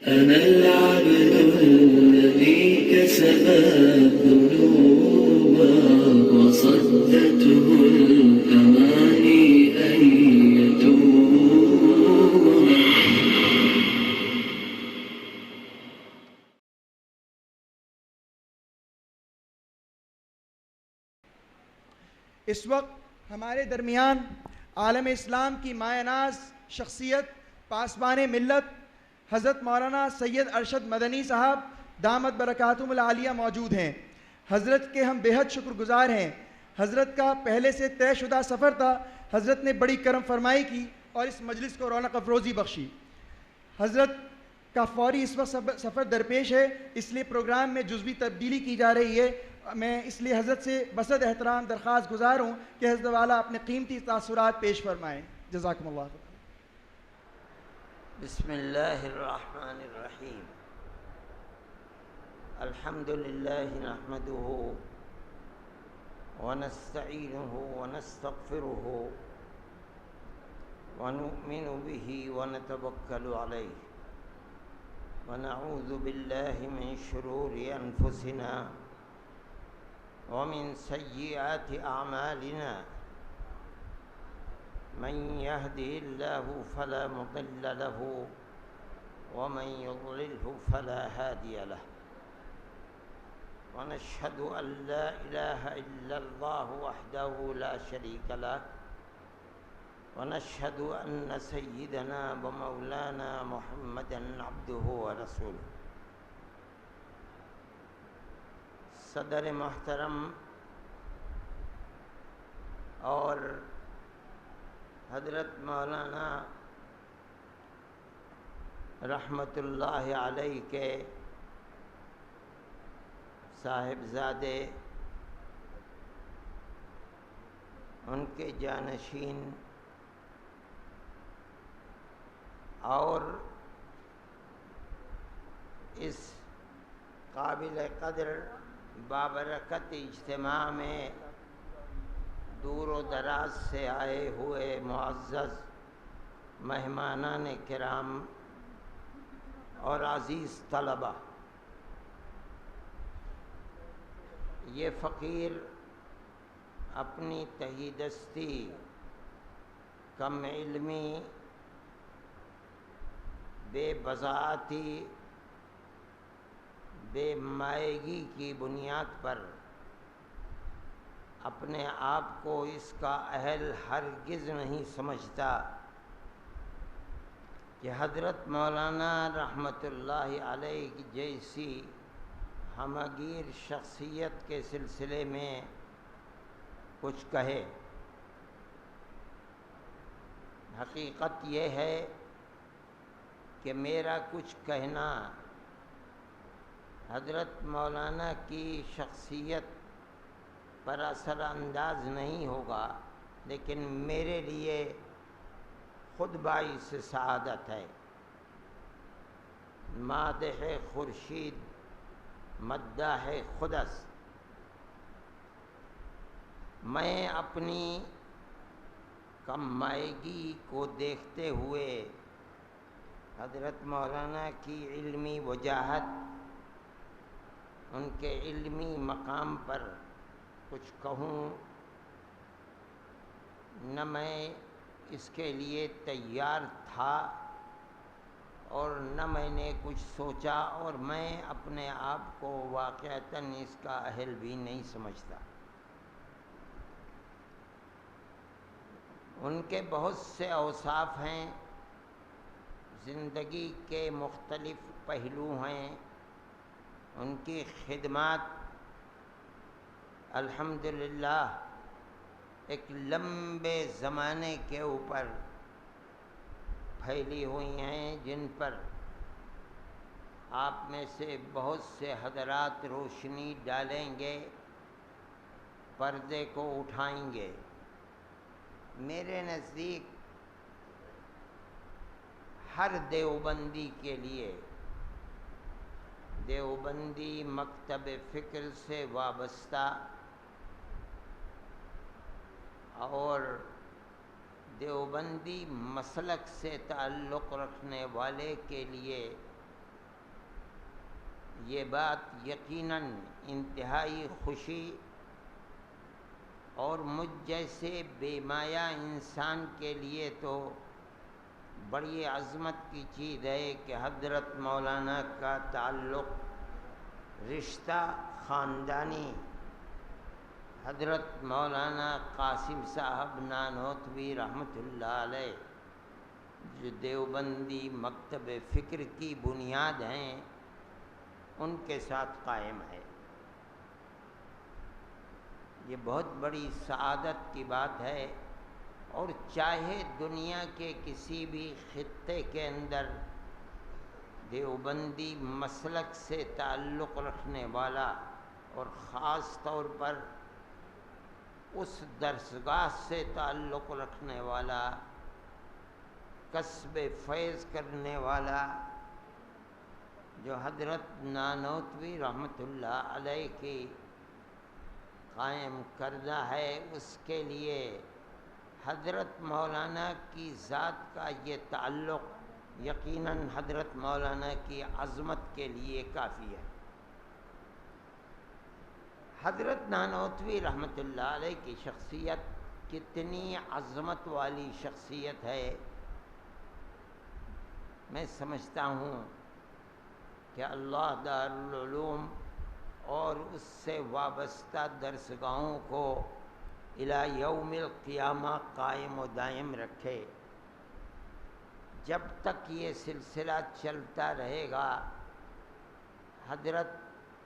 أنا العبد الذي كسب الذنوب وصدته الأماني أن يتوب. اس وقت ہمارے درمیان عالم اسلام کی مایہ ناز شخصیت پاسبان ملت حضرت مولانا سید ارشد مدنی صاحب دامت برکاتہم العالیہ موجود ہیں. حضرت کے ہم بےحد شکر گزار ہیں. حضرت کا پہلے سے طے شدہ سفر تھا. حضرت نے بڑی کرم فرمائی کی اور اس مجلس کو رونق افروزی بخشی. حضرت کا فوری اس وقت سفر درپیش ہے، اس لیے پروگرام میں جزوی تبدیلی کی جا رہی ہے. میں اس لیے حضرت سے بصد احترام درخواست گزار ہوں کہ حضرت والا اپنے قیمتی تاثرات پیش فرمائیں. جزاکم اللہ خیر. بسم اللہ الرحمن الرحیم. الحمد للہ نحمده ونستعینه ونستغفره ونؤمن به ونتوکل علیہ ونعوذ باللہ من شرور انفسنا ومن سیئات اعمالنا من يهده الله فلا مضل له ومن يضلله فلا هادي له ونشهد أن لا إله إلا الله وحده لا شريك له ونشهد أن سيدنا ومولانا محمدا عبده ورسوله. صدر محترم اور حضرت مولانا رحمت اللہ علیہ کے صاحبزادے، ان کے جانشین اور اس قابل قدر بابرکت اجتماع میں دور و دراز سے آئے ہوئے معزز مہمانان کرام اور عزیز طلبہ، یہ فقیر اپنی تہی دستی، کم علمی، بے بضاعتی، بے مائگی کی بنیاد پر اپنے آپ کو اس کا اہل ہرگز نہیں سمجھتا کہ حضرت مولانا رحمت اللہ علیہ کی جیسی ہمگیر شخصیت کے سلسلے میں کچھ کہے. حقیقت یہ ہے کہ میرا کچھ کہنا حضرت مولانا کی شخصیت پر اثر انداز نہیں ہوگا، لیکن میرے لیے خود باعث سعادت ہے. مادح خورشید مداح خودست. میں اپنی کم مائگی کو دیکھتے ہوئے حضرت مولانا کی علمی وجاہت، ان کے علمی مقام پر کچھ کہوں نہ میں اس کے لیے تیار تھا اور نہ میں نے کچھ سوچا، اور میں اپنے آپ کو واقعتاً اس کا اہل بھی نہیں سمجھتا. ان کے بہت سے اوصاف ہیں، زندگی کے مختلف پہلو ہیں، ان کی خدمات الحمدللہ ایک لمبے زمانے کے اوپر پھیلی ہوئی ہیں، جن پر آپ میں سے بہت سے حضرات روشنی ڈالیں گے، پردے کو اٹھائیں گے. میرے نزدیک ہر دیوبندی کے لیے، دیوبندی مکتب فکر سے وابستہ اور دیوبندی مسلک سے تعلق رکھنے والے کے لیے یہ بات یقیناً انتہائی خوشی اور مجھ جیسے بے مایہ انسان کے لیے تو بڑی عظمت کی چیز ہے کہ حضرت مولانا کا تعلق رشتہ خاندانی حضرت مولانا قاسم صاحب نانوتوی رحمۃ اللہ علیہ جو دیوبندی مکتب فکر کی بنیاد ہیں ان کے ساتھ قائم ہے۔ یہ بہت بڑی سعادت کی بات ہے، اور چاہے دنیا کے کسی بھی خطے کے اندر دیوبندی مسلک سے تعلق رکھنے والا اور خاص طور پر اس درسگاہ سے تعلق رکھنے والا، کسب فیض کرنے والا جو حضرت نانوتوی رحمۃ اللہ علیہ کی قائم کردہ ہے، اس کے لیے حضرت مولانا کی ذات کا یہ تعلق یقیناً حضرت مولانا کی عظمت کے لیے کافی ہے۔ حضرت نانوتوی رحمۃ اللہ علیہ کی شخصیت کتنی عظمت والی شخصیت ہے، میں سمجھتا ہوں کہ اللہ دارالعلوم اور اس سے وابستہ درسگاہوں کو الی یوم القیامہ قائم و دائم رکھے۔ جب تک یہ سلسلہ چلتا رہے گا حضرت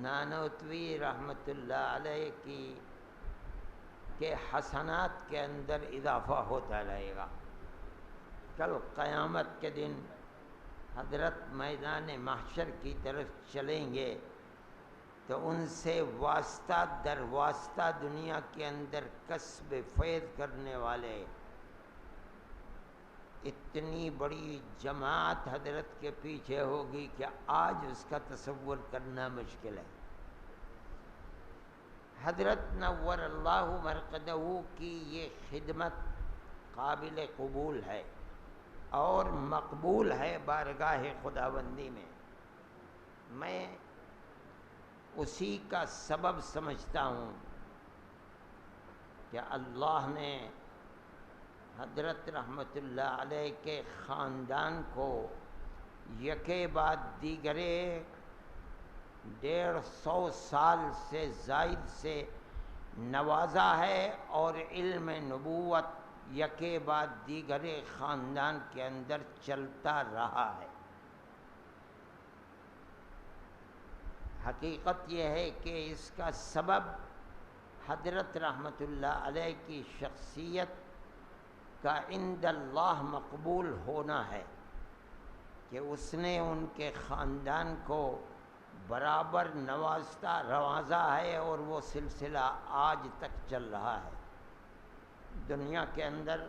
نانوتوی رحمۃ اللہ علیہ کے حسنات کے اندر اضافہ ہوتا رہے گا۔ کل قیامت کے دن حضرت میدان محشر کی طرف چلیں گے تو ان سے واسطہ در واسطہ دنیا کے اندر کسب فیض کرنے والے اتنی بڑی جماعت حضرت کے پیچھے ہوگی کہ آج اس کا تصور کرنا مشکل ہے۔ حضرت نور اللہ مرقدہ کی یہ خدمت قابل قبول ہے اور مقبول ہے بارگاہ خداوندی میں۔ میں اسی کا سبب سمجھتا ہوں کہ اللہ نے حضرت رحمۃ اللہ علیہ کے خاندان کو یکے بعد دیگرے 150 سال سے زائد سے نوازا ہے، اور علم نبوت یکے بعد دیگرے خاندان کے اندر چلتا رہا ہے۔ حقیقت یہ ہے کہ اس کا سبب حضرت رحمۃ اللہ علیہ کی شخصیت کا عند اللہ مقبول ہونا ہے کہ اس نے ان کے خاندان کو برابر نوازا ہے، اور وہ سلسلہ آج تک چل رہا ہے۔ دنیا کے اندر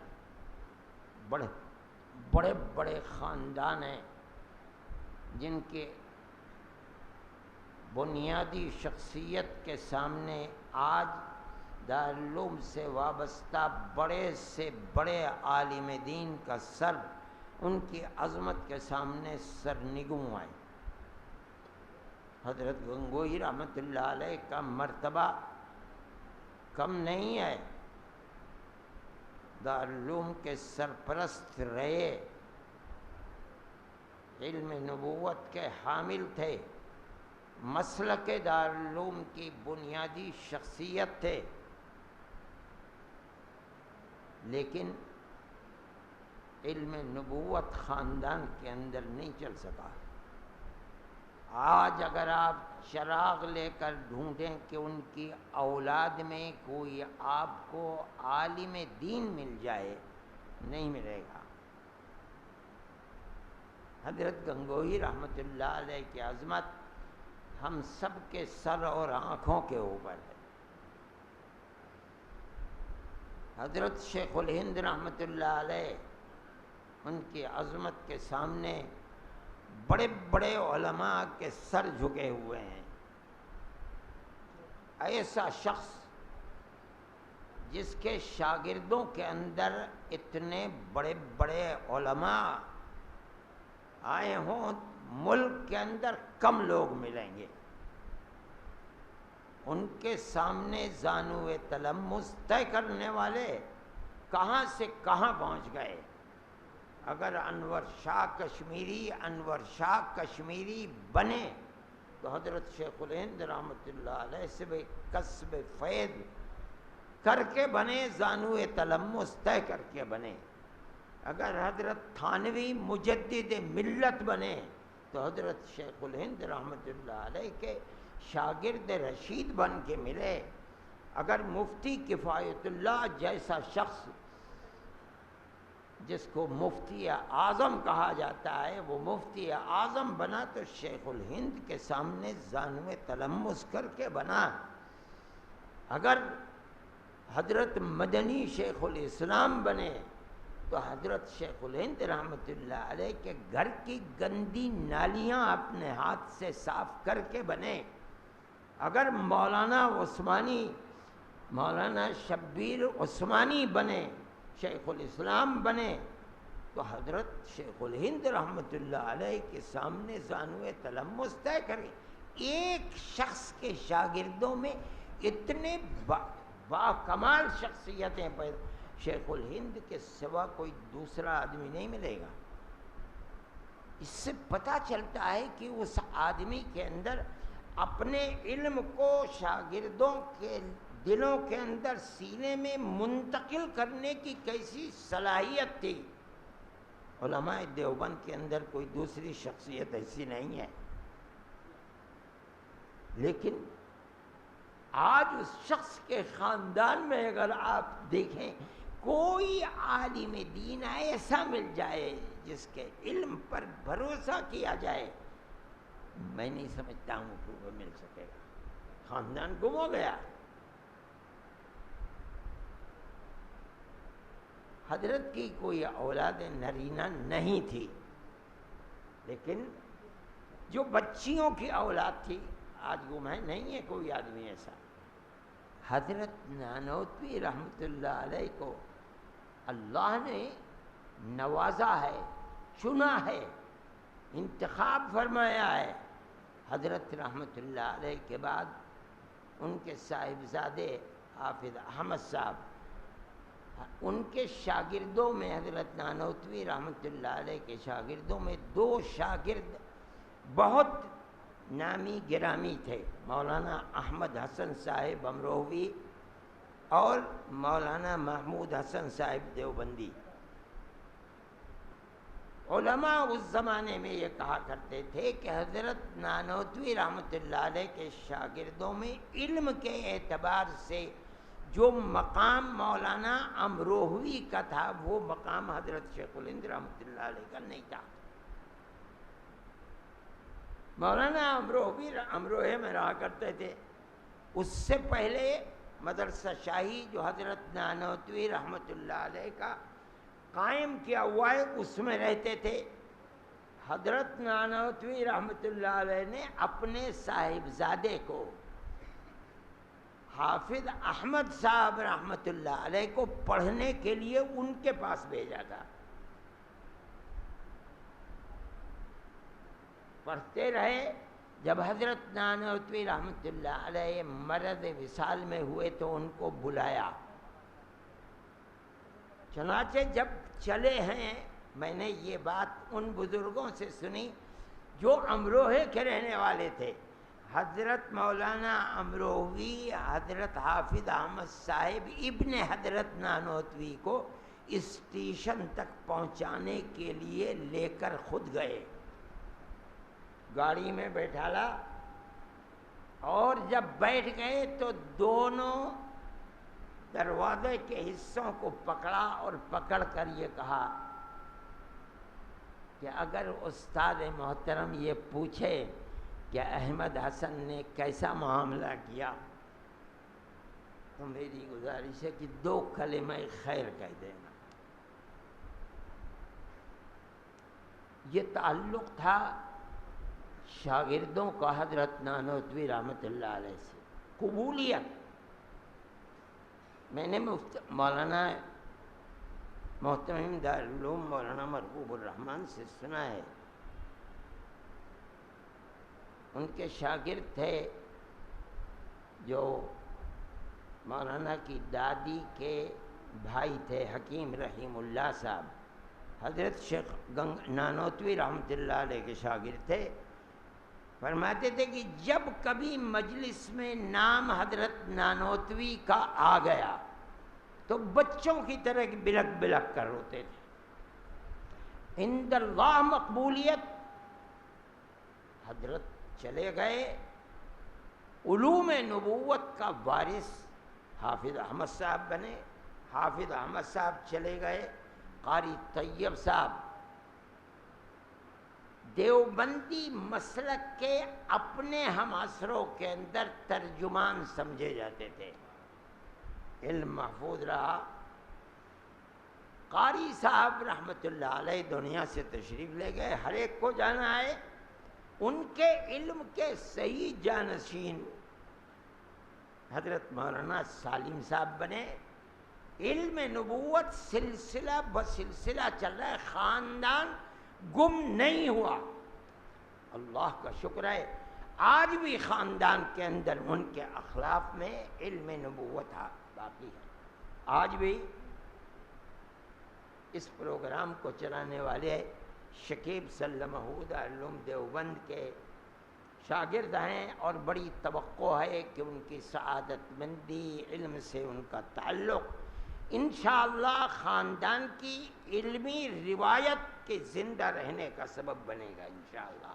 بڑے بڑے خاندان ہیں جن کے بنیادی شخصیت کے سامنے آج دارالعلوم سے وابستہ بڑے سے بڑے عالم دین کا سر ان کی عظمت کے سامنے سرنگوں آئے۔ حضرت گنگوئی رحمۃ اللہ علیہ کا مرتبہ کم نہیں ہے، دارالعلوم کے سرپرست رہے، علم نبوت کے حامل تھے، مسلک دارالعلوم کی بنیادی شخصیت تھے، لیکن علم نبوت خاندان کے اندر نہیں چل سکا۔ آج اگر آپ چراغ لے کر ڈھونڈیں کہ ان کی اولاد میں کوئی آپ کو عالم دین مل جائے، نہیں ملے گا۔ حضرت گنگوئی رحمۃ اللہ علیہ کی عظمت ہم سب کے سر اور آنکھوں کے اوپر ہے۔ حضرت شیخ الہند رحمۃ اللہ علیہ ان کی عظمت کے سامنے بڑے بڑے علماء کے سر جھکے ہوئے ہیں۔ ایسا شخص جس کے شاگردوں کے اندر اتنے بڑے بڑے علماء آئے ہوں، ملک کے اندر کم لوگ ملیں گے ان کے سامنے زانو تلمس طے کرنے والے کہاں سے کہاں پہنچ گئے۔ اگر انور شاہ کشمیری بنے تو حضرت شیخ الہند رحمۃ اللہ علیہ سے بھی کسب فیض کر کے بنے، زانو تلمس طے کر کے بنے۔ اگر حضرت تھانوی مجدد ملت بنے تو حضرت شیخ الہند رحمۃ اللہ علیہ کے شاگرد رشید بن کے ملے۔ اگر مفتی کفایت اللہ جیسا شخص جس کو مفتی اعظم کہا جاتا ہے وہ مفتی اعظم بنا تو شیخ الہند کے سامنے زانو تلمس کر کے بنا۔ اگر حضرت مدنی شیخ الاسلام بنے تو حضرت شیخ الہند رحمۃ اللہ علیہ کے گھر کی گندی نالیاں اپنے ہاتھ سے صاف کر کے بنے۔ اگر مولانا شبیر عثمانی بنے، شیخ الاسلام بنے تو حضرت شیخ الہند رحمۃ اللہ علیہ کے سامنے زانو تلمس طے کریں۔ ایک شخص کے شاگردوں میں اتنے با کمال شخصیتیں پیدا، شیخ الہند کے سوا کوئی دوسرا آدمی نہیں ملے گا۔ اس سے پتہ چلتا ہے کہ اس آدمی کے اندر اپنے علم کو شاگردوں کے دلوں کے اندر سینے میں منتقل کرنے کی کیسی صلاحیت تھی۔ علماء دیوبند کے اندر کوئی دوسری شخصیت ایسی نہیں ہے، لیکن آج اس شخص کے خاندان میں اگر آپ دیکھیں کوئی عالم دین ایسا مل جائے جس کے علم پر بھروسہ کیا جائے، میں نہیں سمجھتا ہوں کہ وہ مل سکے گا۔ خاندان گم ہو گیا۔ حضرت کی کوئی اولاد نرینہ نہیں تھی، لیکن جو بچیوں کی اولاد تھی آج گم ہے، نہیں ہے کوئی آدمی ایسا۔ حضرت نانوتوی رحمۃ اللہ علیہ کو اللہ نے نوازا ہے، چنا ہے، انتخاب فرمایا ہے۔ حضرت رحمۃ اللہ علیہ کے بعد ان کے صاحبزادے حافظ احمد صاحب، ان کے شاگردوں میں حضرت نانوتوی رحمۃ اللہ علیہ کے شاگردوں میں دو شاگرد بہت نامی گرامی تھے، مولانا احمد حسن صاحب امروہوی اور مولانا محمود حسن صاحب دیوبندی۔ علماء اس زمانے میں یہ کہا کرتے تھے کہ حضرت نانوتوی رحمۃ اللہ علیہ کے شاگردوں میں علم کے اعتبار سے جو مقام مولانا امروہوی کا تھا وہ مقام حضرت شیخ الہند رحمۃ اللہ علیہ کا نہیں تھا۔ مولانا امروہوی امروہے میں رہا کرتے تھے، اس سے پہلے مدرسہ شاہی جو حضرت نانوتوی رحمۃ اللہ علیہ کا قائم کیا ہوا ہے اس میں رہتے تھے۔ حضرت نانوتوی رحمۃ اللہ علیہ نے اپنے صاحبزادے کو حافظ احمد صاحب رحمۃ اللہ علیہ کو پڑھنے کے لیے ان کے پاس بھیجا تھا۔ پڑھتے رہے، جب حضرت نانوتوی رحمۃ اللہ علیہ مرض وصال میں ہوئے تو ان کو بلایا۔ چنانچہ جب چلے ہیں، میں نے یہ بات ان بزرگوں سے سنی جو امروہے کے رہنے والے تھے۔ حضرت مولانا امروہوی حضرت حافظ احمد صاحب ابن حضرت نانوتوی کو اسٹیشن تک پہنچانے کے لیے لے کر خود گئے، گاڑی میں بیٹھالا، اور جب بیٹھ گئے تو دونوں دروازے کے حصوں کو پکڑا اور پکڑ کر یہ کہا کہ اگر استاد محترم یہ پوچھے کہ احمد حسن نے کیسا معاملہ کیا تو میری گزارش ہے کہ 2 کلمہ خیر کہہ دینا۔ یہ تعلق تھا شاگردوں کا حضرت نانوتوی رحمۃ اللہ علیہ سے، قبولیت۔ میں نے مولانا محترم دارالعلوم مولانا مرغوب الرحمن سے سنا ہے ان کے شاگرد تھے جو مولانا کی دادی کے بھائی تھے، حکیم رحیم اللہ صاحب، حضرت شیخ نانوتوی رحمۃ اللہ علیہ کے شاگرد تھے۔ فرماتے تھے کہ جب کبھی مجلس میں نام حضرت نانوتوی کا آ گیا تو بچوں کی طرح بلک بلک کر روتے تھے۔ عند اللہ مقبولیت، حضرت چلے گئے، علوم نبوت کا وارث حافظ احمد صاحب بنے۔ حافظ احمد صاحب چلے گئے، قاری طیب صاحب دیوبندی مسلک کے اپنے ہمعصروں کے اندر ترجمان سمجھے جاتے تھے، علم محفوظ رہا۔ قاری صاحب رحمۃ اللہ علیہ دنیا سے تشریف لے گئے، ہر ایک کو جانا ہے، ان کے علم کے صحیح جانشین حضرت مولانا سالم صاحب بنے۔ علم نبوت سلسلہ بسلسلہ چل رہا ہے، خاندان گم نہیں ہوا، اللہ کا شکر ہے۔ آج بھی خاندان کے اندر ان کے اخلاق میں علم نبوت باقی ہے۔ آج بھی اس پروگرام کو چلانے والے شکیب سلمہ علوم دیوبند کے شاگرد ہیں، اور بڑی توقع ہے کہ ان کی سعادت مندی، علم سے ان کا تعلق انشاءاللہ خاندان کی علمی روایت کے زندہ رہنے کا سبب بنے گا انشاءاللہ۔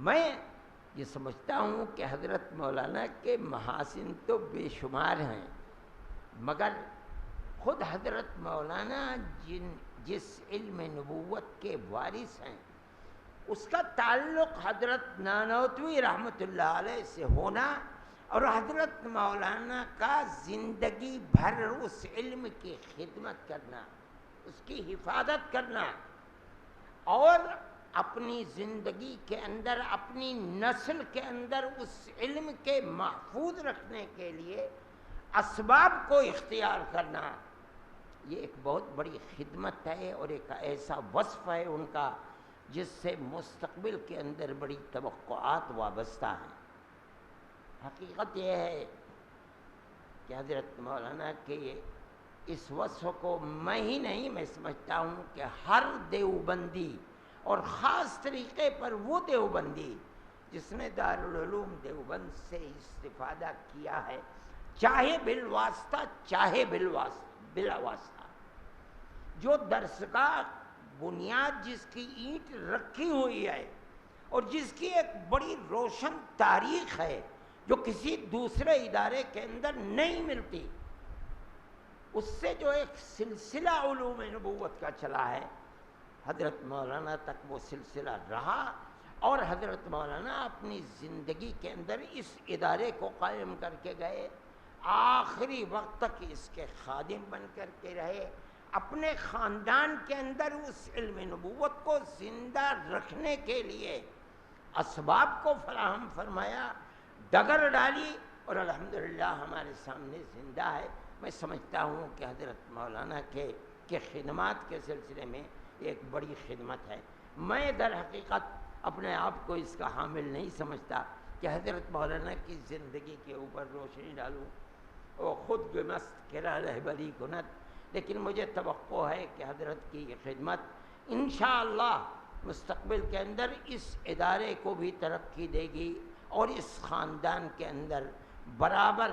میں یہ سمجھتا ہوں کہ حضرت مولانا کے محاسن تو بے شمار ہیں، مگر خود حضرت مولانا جس علم نبوت کے وارث ہیں، اس کا تعلق حضرت نانوتوی رحمۃ اللہ علیہ سے ہونا اور حضرت مولانا کا زندگی بھر اس علم کی خدمت کرنا، اس کی حفاظت کرنا، اور اپنی زندگی کے اندر، اپنی نسل کے اندر اس علم کے محفوظ رکھنے کے لیے اسباب کو اختیار کرنا، یہ ایک بہت بڑی خدمت ہے اور ایک ایسا وصف ہے ان کا جس سے مستقبل کے اندر بڑی توقعات وابستہ ہیں۔ حقیقت یہ ہے کہ حضرت مولانا کے اس وصف کو میں ہی نہیں، میں سمجھتا ہوں کہ ہر دیوبندی، اور خاص طریقے پر وہ دیوبندی جس نے دارالعلوم دیوبند سے استفادہ کیا ہے، چاہے بالواسطہ چاہے بلا واسطہ، جو درسگاہ بنیاد جس کی اینٹ رکھی ہوئی ہے اور جس کی ایک بڑی روشن تاریخ ہے جو کسی دوسرے ادارے کے اندر نہیں ملتی، اس سے جو ایک سلسلہ علوم نبوت کا چلا ہے، حضرت مولانا تک وہ سلسلہ رہا، اور حضرت مولانا اپنی زندگی کے اندر اس ادارے کو قائم کر کے گئے، آخری وقت تک اس کے خادم بن کر کے رہے، اپنے خاندان کے اندر اس علم نبوت کو زندہ رکھنے کے لیے اسباب کو فراہم فرمایا، ڈگر ڈالی، اور الحمدللہ ہمارے سامنے زندہ ہے۔ میں سمجھتا ہوں کہ حضرت مولانا کے خدمات کے سلسلے میں ایک بڑی خدمت ہے۔ میں در حقیقت اپنے آپ کو اس کا حامل نہیں سمجھتا کہ حضرت مولانا کی زندگی کے اوپر روشنی ڈالوں، وہ خود گمست کرا رہبری کنت، لیکن مجھے توقع ہے کہ حضرت کی یہ خدمت انشاءاللہ مستقبل کے اندر اس ادارے کو بھی ترقی دے گی، اور اس خاندان کے اندر برابر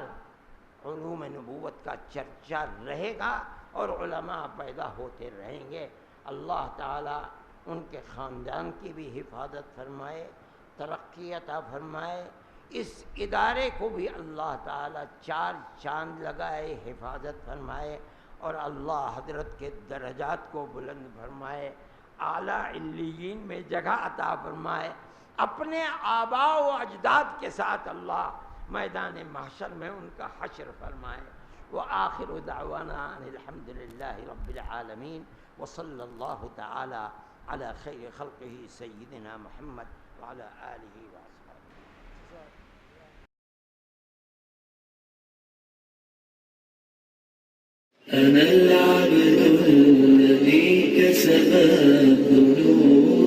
علوم نبوت کا چرچا رہے گا اور علماء پیدا ہوتے رہیں گے۔ اللہ تعالیٰ ان کے خاندان کی بھی حفاظت فرمائے، ترقی عطا فرمائے، اس ادارے کو بھی اللہ تعالیٰ چار چاند لگائے، حفاظت فرمائے، اور اللہ حضرت کے درجات کو بلند فرمائے، اعلیٰ علیین میں جگہ عطا فرمائے، اپنے آباء و اجداد کے ساتھ اللہ میدان محشر میں ان کا حشر فرمائے۔ وآخر دعوانا ان الحمدللہ رب العالمین، وصلی اللہ تعالی علی خیر خلقہ سیدنا محمد وعلی آلہ وصحبہ۔ أنا العبد الذي كسب الذنوب